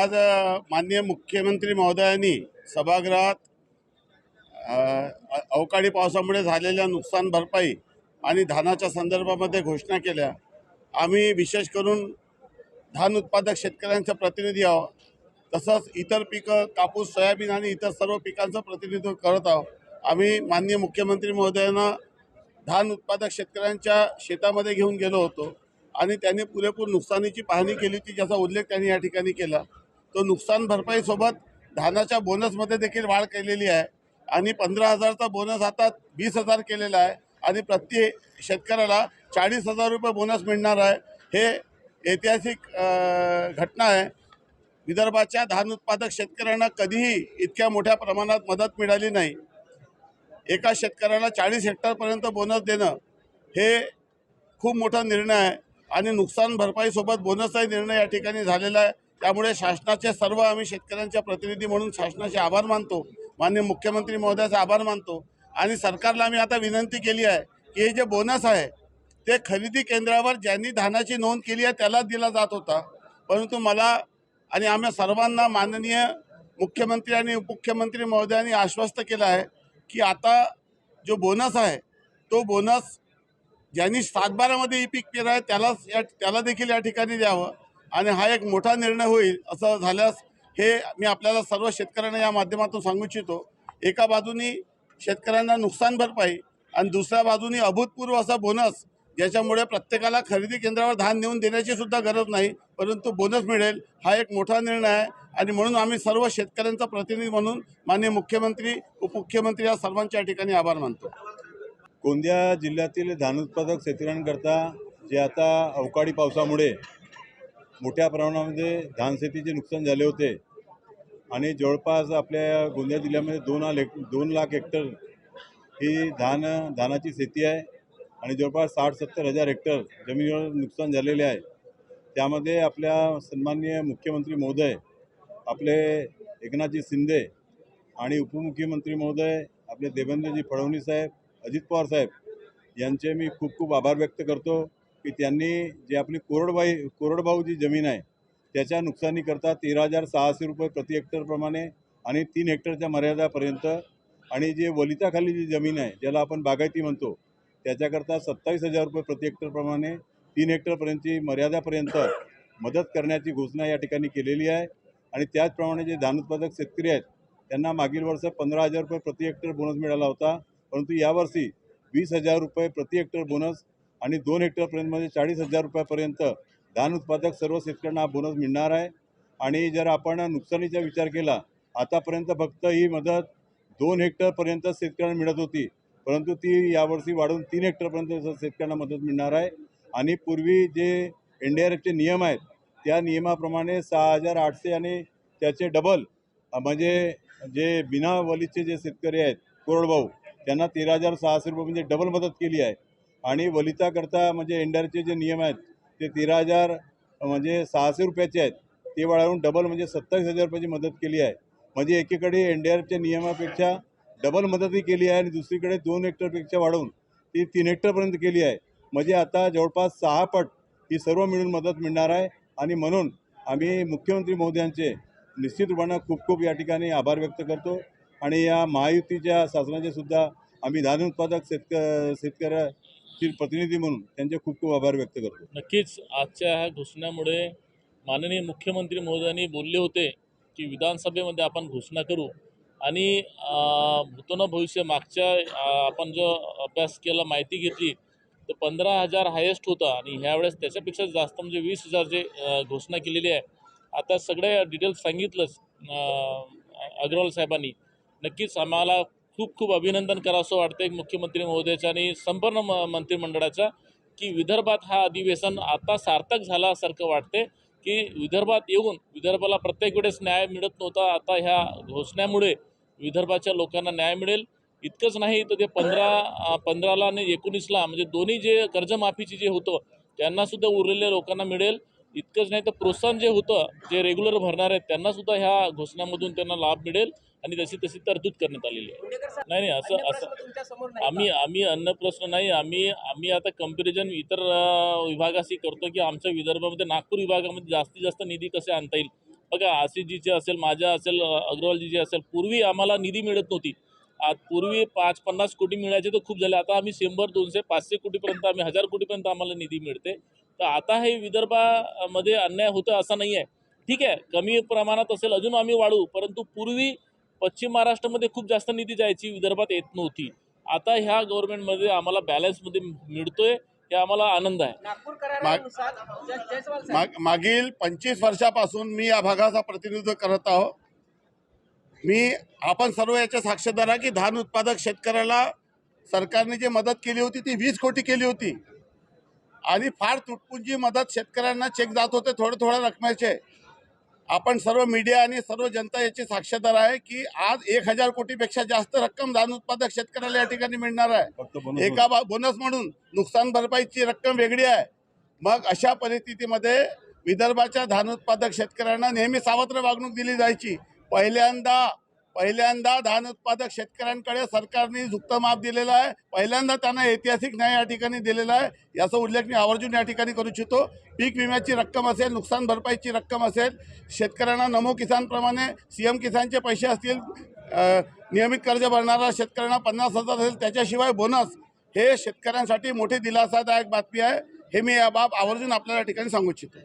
आज माननीय मुख्यमंत्री महोदयांनी सभागृहात अवकाळी पावसामुळे झालेल्या नुकसान भरपाई आणि धानाच्या संदर्भामध्ये घोषणा केल्या। आम्ही विशेष करून धान उत्पादक शेतकऱ्यांचा प्रतिनिधी आहोत, तसंच इतर पिकं कापूस, सोयाबीन आणि इतर सर्व पिकांचं प्रतिनिधित्व करत आहोत। आम्ही माननीय मुख्यमंत्री महोदयांना धान उत्पादक शेतकऱ्यांच्या शेतामध्ये घेऊन गेलो होतो आणि त्यांनी पुरेपूर नुकसानीची पाहणी केली होती, ज्याचा उल्लेख त्यांनी या ठिकाणी केला। तो नुकसान भरपाईसोबत धानाच्या बोनसमध्ये देखील वाढ केलेली आहे आणि 15,000चा बोनस आता 20,000 केलेला आहे आणि प्रति शेतकऱ्याला 40,000 रुपये बोनस मिळणार आहे। हे ऐतिहासिक घटना आहे। विदर्भाच्या धान उत्पादक शेतकऱ्यांना कधीही इतक्या मोठ्या प्रमाणात मदत मिळाली नाही। एका शेतकऱ्याला 40 हेक्टरपर्यंत बोनस देणं हे खूप मोठा निर्णय आहे आणि नुकसान भरपाईसोबत बोनसचाही निर्णय या ठिकाणी झालेला आहे। त्यामुळे शासनाचे सर्व आम्ही शेतकऱ्यांच्या प्रतिनिधी म्हणून शासनाचे आभार मानतो, माननीय मुख्यमंत्री महोदयाचे आभार मानतो आणि सरकारला आम्ही आता विनंती केली आहे की हे जे बोनस आहे ते खरेदी केंद्रावर ज्यांनी धानाची नोंद केली आहे त्याला दिला जात होता, परंतु मला आणि आम्हा सर्वांना माननीय मुख्यमंत्री आणि उपमुख्यमंत्री महोदयांनी आश्वस्त केलं आहे की आता जो बोनस आहे तो बोनस ज्यांनी 7/12मध्ये पीक पेरलं आहे त्याला देखील या ठिकाणी द्यावं आणि हा एक मोठा निर्णय होईल। असं झाल्यास हे मी आपल्याला सर्व शेतकऱ्यांना या माध्यमातून सांगू इच्छितो। एका बाजूनी शेतकऱ्यांना नुकसान भरपाई आणि दुसऱ्या बाजूनी अभूतपूर्व असा बोनस, ज्याच्यामुळे प्रत्येकाला खरेदी केंद्रावर धान नेऊन देण्याची सुद्धा गरज नाही, परंतु बोनस मिळेल। हा एक मोठा निर्णय आहे आणि म्हणून आम्ही सर्व शेतकऱ्यांचा प्रतिनिधी म्हणून माननीय मुख्यमंत्री, उपमुख्यमंत्री या सर्वांच्या या ठिकाणी आभार मानतो। गोंदिया जिल्ह्यातील धान उत्पादक शेतकऱ्यांकरता जे आता अवकाळी पावसामुळे मोठ्या प्रमाणामध्ये धानशेतीचे नुकसान झाले होते आणि जवळपास आपल्या गोंदिया जिल्ह्यामध्ये 2 लाख हेक्टर ही धानाची शेती आहे आणि जवळपास 60-70 हजार हेक्टर जमिनीवर नुकसान झालेले आहे। त्यामध्ये आपल्या सन्माननीय मुख्यमंत्री महोदय आपले एकनाथजी शिंदे आणि उपमुख्यमंत्री महोदय आपले देवेंद्रजी फडणवीस साहेब, अजित पवार साहेब यांचे मी खूप खूप आभार व्यक्त करतो की त्यांनी जे आपली कोरडवाहू जी जमीन आहे त्याच्या नुकसानीकरता 13,600 रुपये प्रति हेक्टरप्रमाणे आणि 3 हेक्टरच्या मर्यादापर्यंत आणि जे वलिताखाली जी जमीन आहे ज्याला आपण बागायती म्हणतो त्याच्याकरता 27,000 रुपये प्रति हेक्टरप्रमाणे 3 हेक्टरपर्यंतची मर्यादापर्यंत मदत करण्याची घोषणा या ठिकाणी केलेली आहे। आणि त्याचप्रमाणे जे धान उत्पादक शेतकरी आहेत त्यांना मागील वर्ष 15,000 रुपये प्रति हेक्टर बोनस मिळाला होता, परंतु यावर्षी 20,000 रुपये प्रति हेक्टर बोनस आणि 2 हेक्टरपर्यंत म्हणजे 40,000 रुपयापर्यंत धान उत्पादक सर्व शेतकऱ्यांना बोनस मिळणार आहे। आणि जर आपण नुकसानीचा विचार केला, आतापर्यंत फक्त ही मदत 2 हेक्टरपर्यंत शेतकऱ्यांना मिळत होती, परंतु ती यावर्षी वाढून 3 हेक्टरपर्यंत शेतकऱ्यांना मदत मिळणार आहे। आणि पूर्वी जे NDRFचे नियम आहेत त्या नियमाप्रमाणे 6,800 आणि त्याचे डबल म्हणजे जे बिना वलीचे जे शेतकरी आहेत कोरडवाहू त्यांना 13,600 रुपये म्हणजे डबल मदत केली आहे। आणि वलिताकरता म्हणजे NDRFचे जे नियम आहेत ते 13,000 म्हणजे 600 रुपयाचे आहेत, ते वाढवून डबल म्हणजे 27,000 रुपयाची मदत केली आहे। म्हणजे एकीकडे NDRFच्या नियमापेक्षा डबल मदतही केली आहे आणि दुसरीकडे 2 हेक्टरपेक्षा वाढवून ती 3 हेक्टरपर्यंत केली आहे। म्हणजे आता जवळपास 6 पट ही सर्व मिळून मदत मिळणार आहे। आणि म्हणून आम्ही मुख्यमंत्री महोदयांचे निश्चित रूपाने खूप खूप या ठिकाणी आभार व्यक्त करतो आणि या महायुतीच्या शासनाचे सुद्धा आम्ही धान उत्पादक शेतकऱ्यातील प्रतिनिधी म्हणून त्यांचे खूप खूप आभार व्यक्त करतो। नक्कीच आजच्या ह्या घोषणामुळे माननीय मुख्यमंत्री महोदयांनी बोलले होते की विधानसभेमध्ये आपण घोषणा करू आणि भूतन भविष्य मागच्या आपण जो अभ्यास केला, माहिती घेतली तर 15,000 हायेस्ट होता आणि ह्यावेळेस त्याच्यापेक्षा जास्त म्हणजे 20,000 जे घोषणा केलेली आहे। आता सगळे डिटेल्स सांगितलंच अग्रवाल साहेबांनी। नक्कीच आम्हाला खूप खूप अभिनंदन करावंसं वाटतं मुख्यमंत्री महोदयाचं आणि संपूर्ण मंत्रिमंडळाचा की विदर्भात हा अधिवेशन आता सार्थक झाल्यासारखं वाटते की विदर्भात येऊन विदर्भाला प्रत्येक वेळेस न्याय मिळत नव्हता, आता ह्या घोषणामुळे विदर्भाच्या लोकांना न्याय मिळेल। इतकंच नाही तर ते 15ला आणि 19ला म्हणजे दोन्ही जे कर्जमाफीचे जे होतं त्यांनासुद्धा उरलेल्या लोकांना मिळेल। इतकंच नाही तर प्रोत्साहन जे होतं जे रेग्युलर भरणार आहेत त्यांनासुद्धा ह्या घोषणामधून त्यांना लाभ मिळेल आणि तशी तरतूद करण्यात आलेली आहे। नाही असं आम्ही अन्न प्रश्न नाही, आम्ही आता कंपॅरिझन इतर विभागाशी करतो की आमच्या विदर्भामध्ये नागपूर विभागामध्ये जास्तीत जास्त निधी कसे आणता येईल बघा आशिषजीचे असेल, माझ्या असेल, अग्रवालजीचे असेल, पूर्वी आम्हाला निधी मिळत नव्हती. आज पूर्वी 5-50 कोटी मिळायचे तर खूप झाले. आता आम्ही 100, 200, 500 कोटीपर्यंत, आम्ही 1000 कोटीपर्यंत आम्हाला निधी मिळते. तर आता हे विदर्भामध्ये अन्याय होतं असं नाही आहे. ठीक आहे, कमी प्रमाणात असेल, अजून आम्ही वाढवू. परंतु पूर्वी पश्चिम महाराष्ट्रामध्ये खूप जास्त निधी जायची, विदर्भात येत नव्हती. आता ह्या गव्हर्नमेंटमध्ये आम्हाला बॅलन्समध्ये मिळतोय, हे आम्हाला आनंद आहे. नागपूर करारानुसार जयस्वाल साहेब, मागील 25 वर्षापासून मी या भागाचा प्रतिनिधित्व करत आहो. आपण सर्व याचे साक्षीदार आहे की धान उत्पादक शेतकऱ्याला सरकारने जी मदत केली होती ती 20 कोटी केली होती आणि फार तुटपुंजी मदत शेतकऱ्यांना चेक जात होते थोड्या रकमेचे. आपण सर्व मीडिया आणि सर्व जनता याची साक्षीदार आहे की आज 1000 कोटीपेक्षा जास्त रक्कम धान उत्पादक शेतकऱ्याला या ठिकाणी मिळणार आहे. फक्त बोनस एका बोनस म्हणून नुकसान भरपाईची रक्कम वेगळी आहे. मग अशा परिस्थितीमध्ये विदर्भाच्या धान उत्पादक शेतकऱ्यांना नेहमी सावत्र वागणूक दिली जायची. पहिल्यांदा धान उत्पादक शेतकऱ्यांकडे सरकारने झुकतं माप दिलेलं आहे. पहिल्यांदा त्यांना ऐतिहासिक न्याय या ठिकाणी दिलेला आहे. याचा उल्लेख मी आवर्जून या ठिकाणी करू इच्छितो. पीक विम्याची रक्कम असेल, नुकसान भरपाईची रक्कम असेल, शेतकऱ्यांना नमो किसानप्रमाणे CM किसानचे पैसे असतील, नियमित कर्ज भरणारा शेतकऱ्यांना 50,000 असेल, त्याच्याशिवाय बोनस, हे शेतकऱ्यांसाठी मोठी दिलासादायक बातमी आहे. हे मी या बाब आवर्जून आपल्याला ठिकाणी सांगू इच्छितो.